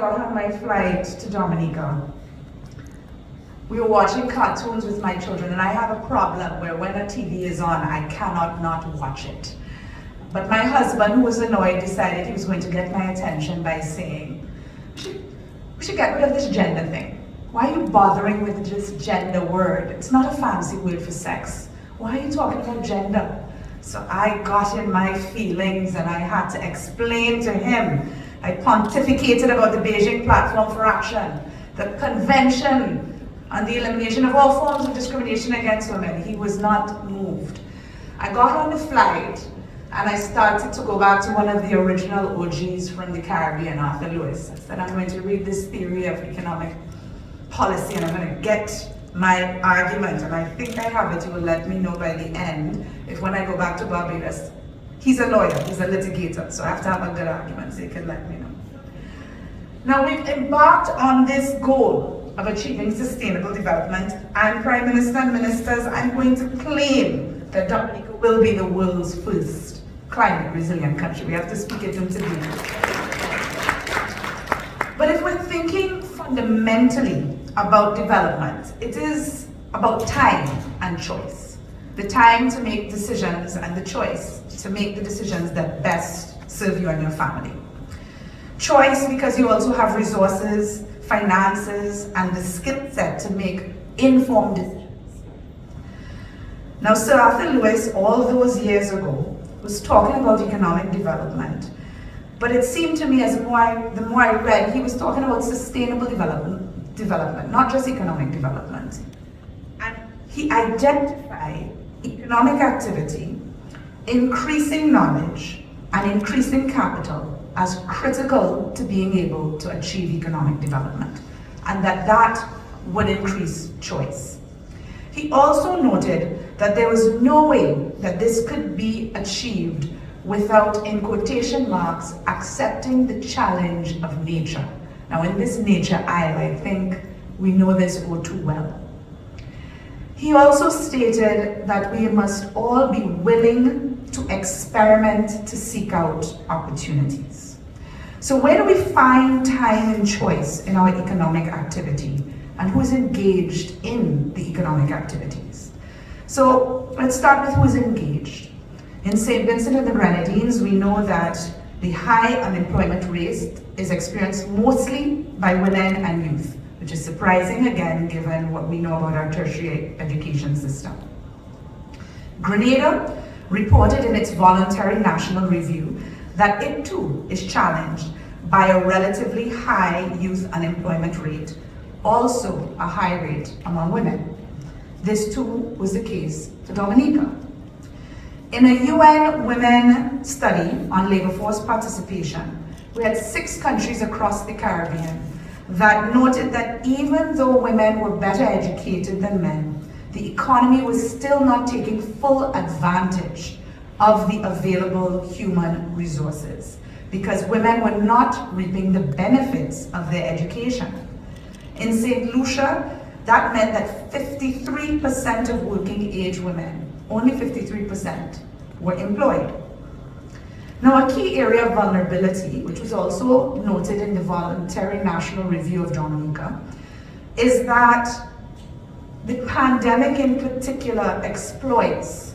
got on my flight to Dominica, we were watching cartoons with my children, and I have a problem where when a TV is on, I cannot not watch it. But my husband, who was annoyed, decided he was going to get my attention by saying, we should get rid of this gender thing. Why are you bothering with this gender word? It's not a fancy word for sex. Why are you talking about gender? So I got in my feelings and I had to explain to him. I pontificated about the Beijing Platform for Action, the Convention on the Elimination of All Forms of Discrimination Against Women. He was not moved. I got on the flight and I started to go back to one of the original OGs from the Caribbean, Arthur Lewis. I said, I'm going to read this theory of economic policy and I'm going to get my argument, and I think I have it. He will let me know by the end if when I go back to Barbados, he's a lawyer, he's a litigator, so I have to have a good argument so he can let me know. Now we've embarked on this goal of achieving sustainable development, and Prime Minister and Ministers, I'm going to claim that Dominica will be the world's first climate resilient country. We have to speak it into being. But if we're thinking fundamentally about development, it is about time and choice. The time to make decisions and the choice to make the decisions that best serve you and your family. Choice because you also have resources, finances, and the skill set to make informed decisions. Now, Sir Arthur Lewis, all those years ago, was talking about economic development, but it seemed to me the more I read, he was talking about sustainable development, not just economic development. And he identified economic activity, increasing knowledge, and increasing capital as critical to being able to achieve economic development, and that would increase choice. He also noted that there was no way that this could be achieved without, in quotation marks, accepting the challenge of nature. Now in this nature aisle, I think we know this all too well. He also stated that we must all be willing to experiment to seek out opportunities. So where do we find time and choice in our economic activity, and who is engaged in the economic activities? So let's start with who is engaged. In St. Vincent and the Grenadines, we know that the high unemployment rate is experienced mostly by women and youth, which is surprising again, given what we know about our tertiary education system. Grenada reported in its voluntary national review that it too is challenged by a relatively high youth unemployment rate, also a high rate among women. This too was the case for Dominica. In a UN Women study on labor force participation, we had 6 countries across the Caribbean that noted that even though women were better educated than men, the economy was still not taking full advantage of the available human resources because women were not reaping the benefits of their education. In St. Lucia, that meant that 53% of working age women, only 53%, were employed. Now, a key area of vulnerability, which was also noted in the voluntary national review of Dominica, is that the pandemic in particular exploits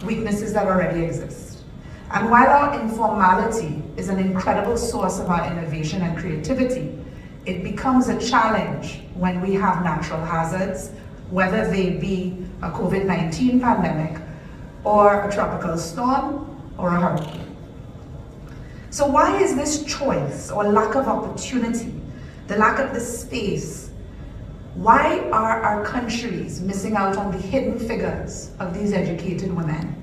weaknesses that already exist. And while our informality is an incredible source of our innovation and creativity, it becomes a challenge when we have natural hazards, whether they be a COVID-19 pandemic or a tropical storm or a hurricane. So why is this choice or lack of opportunity, the lack of the space, why are our countries missing out on the hidden figures of these educated women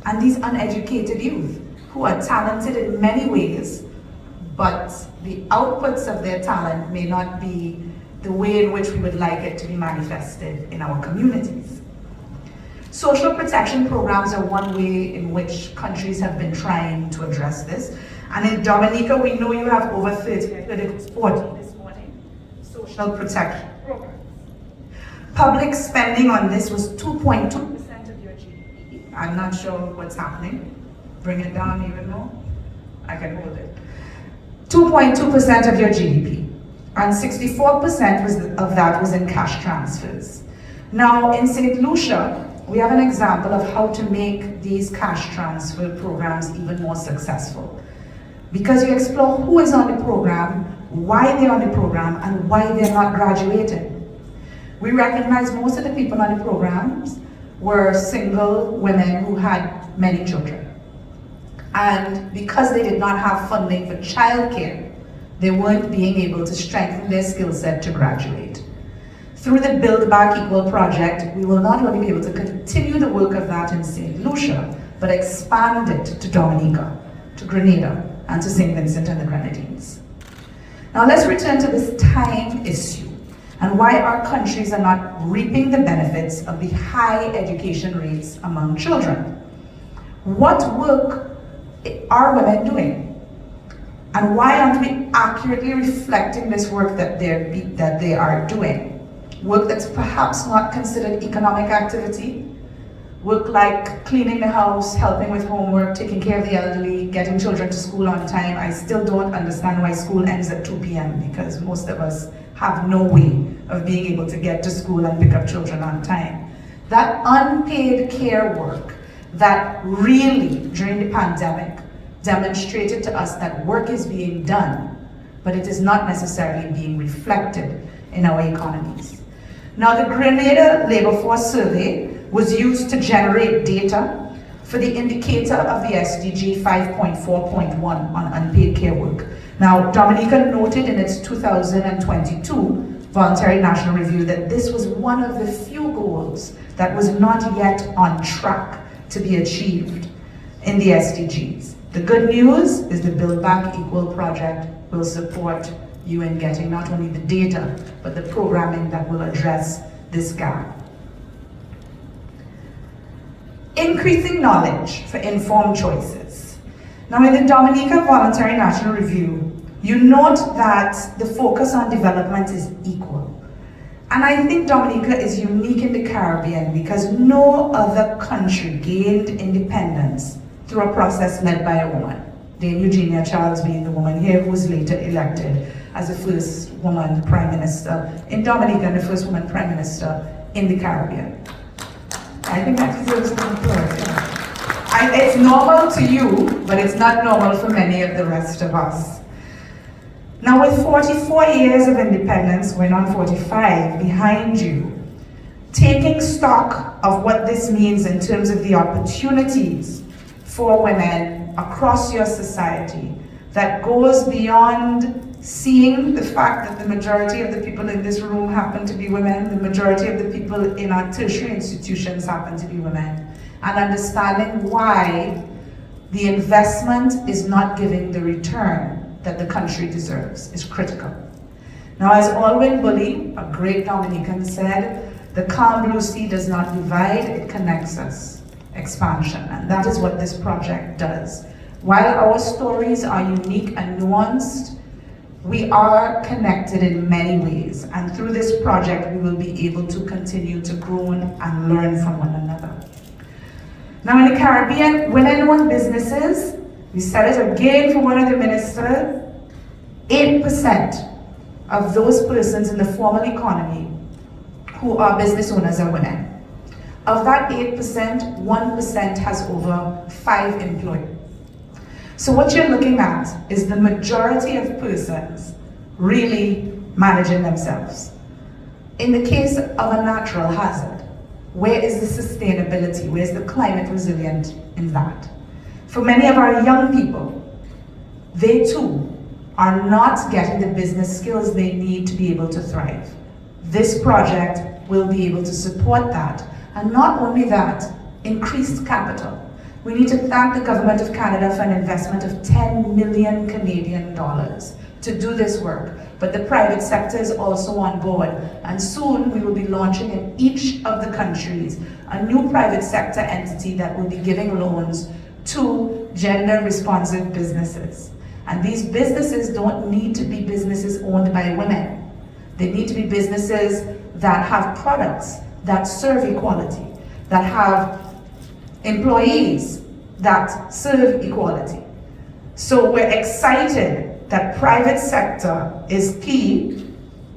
and these uneducated youth who are talented in many ways, but the outputs of their talent may not be the way in which we would like it to be manifested in our communities? Social protection programs are one way in which countries have been trying to address this. And in Dominica, we know you have over 30, I heard it was 40 this morning, social protection programs. Public spending on this was 2.2% of your GDP. I'm not sure what's happening. Bring it down even more. I can hold it. 2.2% of your GDP, and 64% of that was in cash transfers. Now, in St. Lucia, we have an example of how to make these cash transfer programs even more successful. Because you explore who is on the program, why they're on the program, and why they're not graduating. We recognize most of the people on the programs were single women who had many children. And because they did not have funding for childcare, they weren't being able to strengthen their skill set to graduate. Through the Build Back Equal project, we will not only be able to continue the work of that in St. Lucia, but expand it to Dominica, to Grenada, and to St. Vincent and the Grenadines. Now let's return to this time issue and why our countries are not reaping the benefits of the high education rates among children. What work are women doing? And why aren't we accurately reflecting this work that they are doing? Work that's perhaps not considered economic activity, work like cleaning the house, helping with homework, taking care of the elderly, getting children to school on time. I still don't understand why school ends at 2 p.m. because most of us have no way of being able to get to school and pick up children on time. That unpaid care work that really, during the pandemic, demonstrated to us that work is being done, but it is not necessarily being reflected in our economies. Now, the Grenada Labor Force Survey was used to generate data for the indicator of the SDG 5.4.1 on unpaid care work. Now, Dominica noted in its 2022 Voluntary National Review that this was one of the few goals that was not yet on track to be achieved in the SDGs. The good news is the Build Back Equal project will support you in getting not only the data, but the programming that will address this gap. Increasing knowledge for informed choices. Now, in the Dominica Voluntary National Review, you note that the focus on development is equal. And I think Dominica is unique in the Caribbean because no other country gained independence through a process led by a woman. Dame Eugenia Charles being the woman here who was later elected as the first woman prime minister in Dominica and the first woman prime minister in the Caribbean. I think that deserves an applause. It's normal to you, but it's not normal for many of the rest of us. Now, with 44 years of independence, going on 45 behind you, taking stock of what this means in terms of the opportunities for women across your society that goes beyond seeing the fact that the majority of the people in this room happen to be women, the majority of the people in our tertiary institutions happen to be women, and understanding why the investment is not giving the return that the country deserves is critical. Now, as Alwyn Bully, a great Dominican, said, the calm blue sea does not divide, it connects us. Expansion, and that is what this project does. While our stories are unique and nuanced, we are connected in many ways, and through this project we will be able to continue to grow and learn from one another. Now, in the Caribbean, women-owned businesses, we said it again for one of the ministers, 8% of those persons in the formal economy who are business owners are women. Of that 8%, 1% has over 5 employees. So what you're looking at is the majority of persons really managing themselves. In the case of a natural hazard, where is the sustainability? Where's the climate resilient in that? For many of our young people, they too are not getting the business skills they need to be able to thrive. This project will be able to support that. And not only that, increased capital. We need to thank the Government of Canada for an investment of 10 million Canadian dollars to do this work. But the private sector is also on board. And soon we will be launching in each of the countries a new private sector entity that will be giving loans to gender-responsive businesses. And these businesses don't need to be businesses owned by women. They need to be businesses that have products that serve equality, that have employees that serve equality. So we're excited that private sector is key.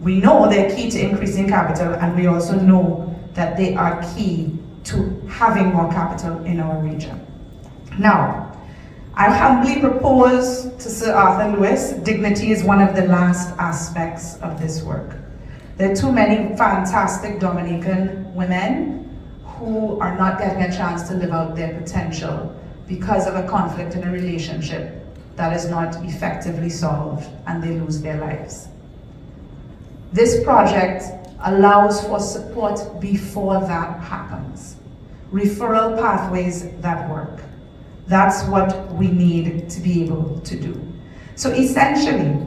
We know they're key to increasing capital, and we also know that they are key to having more capital in our region. Now, I humbly propose to Sir Arthur Lewis, dignity is one of the last aspects of this work. There are too many fantastic Dominican women who are not getting a chance to live out their potential because of a conflict in a relationship that is not effectively solved and they lose their lives. This project allows for support before that happens. Referral pathways that work. That's what we need to be able to do. So essentially,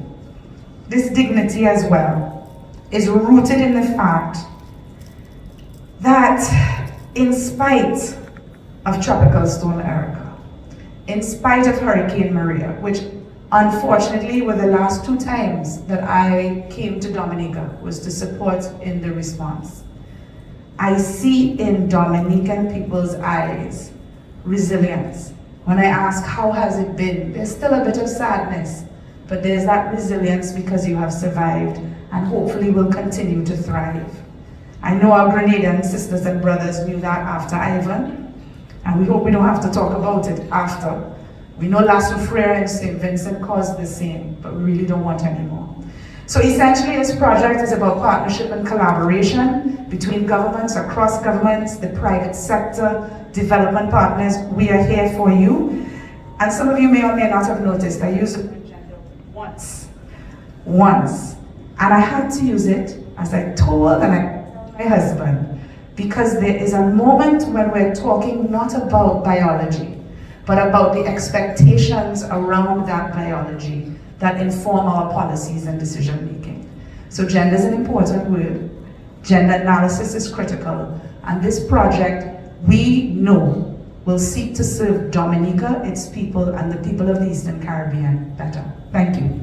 this dignity as well is rooted in the fact that in spite of Tropical Storm Erica, in spite of Hurricane Maria, which unfortunately were the last 2 times that I came to Dominica was to support in the response, I see in Dominican people's eyes resilience. When I ask how has it been, there's still a bit of sadness, but there's that resilience because you have survived and hopefully will continue to thrive. I know our Grenadian sisters and brothers knew that after Ivan, and we hope we don't have to talk about it after. We know La Soufrière and St. Vincent caused the same, but we really don't want any more. So essentially this project is about partnership and collaboration between governments, across governments, the private sector, development partners. We are here for you. And some of you may or may not have noticed, I used the word gender once. And I had to use it, as I told my husband, because there is a moment when we're talking not about biology, but about the expectations around that biology that inform our policies and decision making. So gender is an important word. Gender analysis is critical. And this project, we know, will seek to serve Dominica, its people, and the people of the Eastern Caribbean better. Thank you.